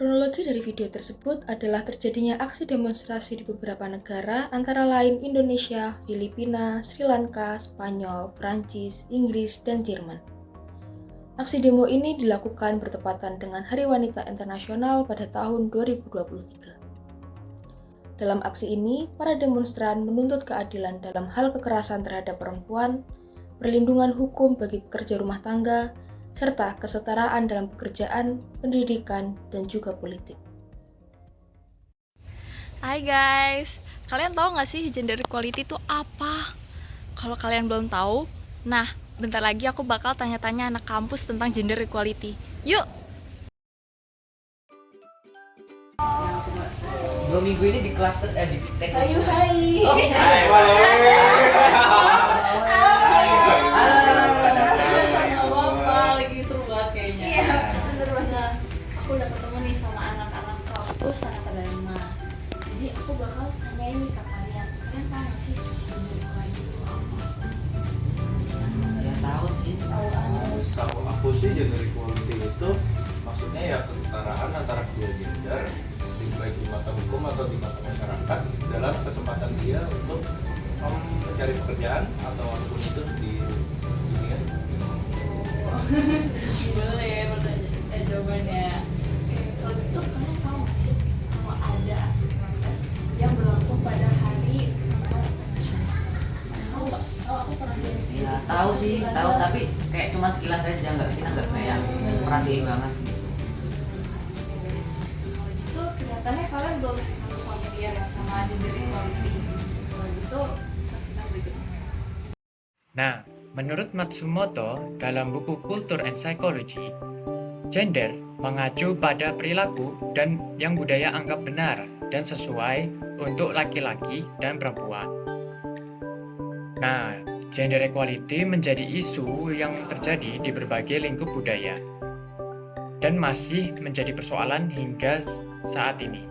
Kronologi dari video tersebut adalah terjadinya aksi demonstrasi di beberapa negara antara lain Indonesia, Filipina, Sri Lanka, Spanyol, Prancis, Inggris, dan Jerman. Aksi demo ini dilakukan bertepatan dengan Hari Wanita Internasional pada tahun 2023. Dalam aksi ini, para demonstran menuntut keadilan dalam hal kekerasan terhadap perempuan, perlindungan hukum bagi pekerja rumah tangga, serta kesetaraan dalam pekerjaan, pendidikan, dan juga politik. Hai guys, kalian tahu nggak sih gender equality itu apa? Kalau kalian belum tahu, nah bentar lagi aku bakal tanya-tanya anak kampus tentang gender equality. Yuk! 2 minggu ini di kelas di TK. Ayo hai. Oh, hai. Lagi seru banget kayaknya. Iya, bener banget. Aku udah ketemu nih sama anak-anak kampus anak Dharma. Jadi aku bakal tanyain nih ke kalian. Kalian tahu nggak sih gender equality itu apa? Ya tahu sih. Tahu aku sih gender equality itu maksudnya ya kesetaraan antara kedua gender baik di mata hukum atau di mata masyarakat dalam kesempatan dia untuk mencari pekerjaan atau apapun itu di dunia. Boleh bertanya jawabannya. Kalau gitu kalian tahu nggak sih kalau ada aksi protes yang berlangsung pada hari perempuan internasional? Tahu nggak? Oh, aku pernah lihat. Ya tahu sih, tahu tapi kayak cuma sekilas aja kita nggak kayak perhatiin banget. Itu kelihatannya kalian belum terlalu familiar ya sama gender equality. Kalau gitu, saksikan berikutnya. Nah, menurut Matsumoto dalam buku Culture and Psychology, gender mengacu pada perilaku dan yang budaya anggap benar dan sesuai untuk laki-laki dan perempuan. Nah, gender equality menjadi isu yang terjadi di berbagai lingkup budaya dan masih menjadi persoalan hingga saat ini.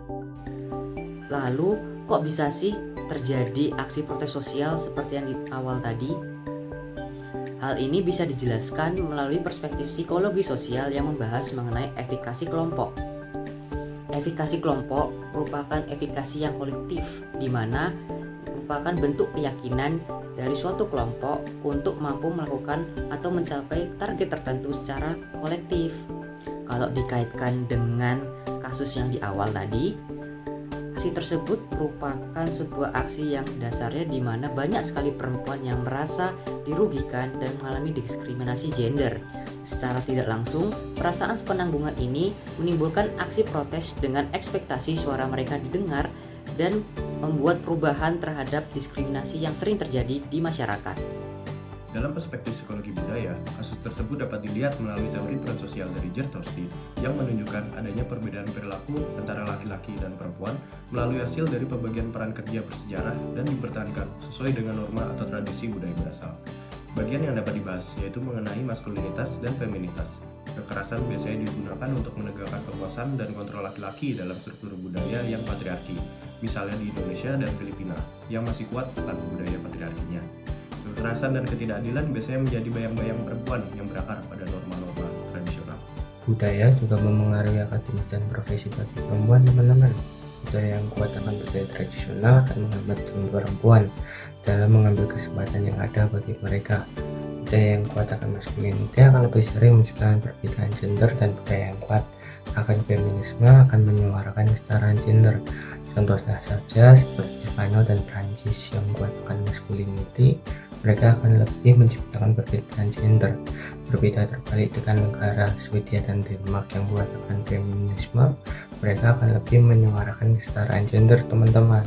Lalu kok bisa sih terjadi aksi protes sosial seperti yang di awal tadi? Hal ini bisa dijelaskan melalui perspektif psikologi sosial yang membahas mengenai efikasi kelompok. Efikasi kelompok merupakan efikasi yang kolektif, di mana merupakan bentuk keyakinan dari suatu kelompok untuk mampu melakukan atau mencapai target tertentu secara kolektif. Kalau dikaitkan dengan kasus yang di awal tadi, aksi tersebut merupakan sebuah aksi yang dasarnya di mana banyak sekali perempuan yang merasa dirugikan dan mengalami diskriminasi gender. Secara tidak langsung, perasaan sepenanggungan ini menimbulkan aksi protes dengan ekspektasi suara mereka didengar dan membuat perubahan terhadap diskriminasi yang sering terjadi di masyarakat. Dalam perspektif psikologi budaya, kasus tersebut dapat dilihat melalui teori peran sosial dari Jertosti yang menunjukkan adanya perbedaan perilaku antara laki-laki dan perempuan melalui hasil dari pembagian peran kerja bersejarah dan dipertahankan sesuai dengan norma atau tradisi budaya berasal. Bagian yang dapat dibahas yaitu mengenai maskulinitas dan feminitas. Kekerasan biasanya digunakan untuk menegakkan kekuasaan dan kontrol laki-laki dalam struktur budaya yang patriarki, misalnya di Indonesia dan Filipina, yang masih kuat akan budaya patriarkinya. Kekerasan dan ketidakadilan biasanya menjadi bayang-bayang perempuan yang berakar pada norma-norma tradisional. Budaya juga memengaruhi akademis dan profesi bagi perempuan, teman-teman. Budaya yang kuat akan budaya tradisional akan menghambat perempuan dalam mengambil kesempatan yang ada bagi mereka. Budaya yang kuat akan maskuliniti akan lebih sering menciptakan perbedaan gender, dan budaya yang kuat akan feminisme akan menyuarakan kesetaraan gender. Contohnya saja seperti Spanyol dan Prancis yang kuat akan masculinity, mereka akan lebih menciptakan perbedaan gender. Berbeda terbalik dengan negara Swedia dan Denmark yang kuat akan feminisme, mereka akan lebih menyuarakan kesetaraan gender, teman-teman.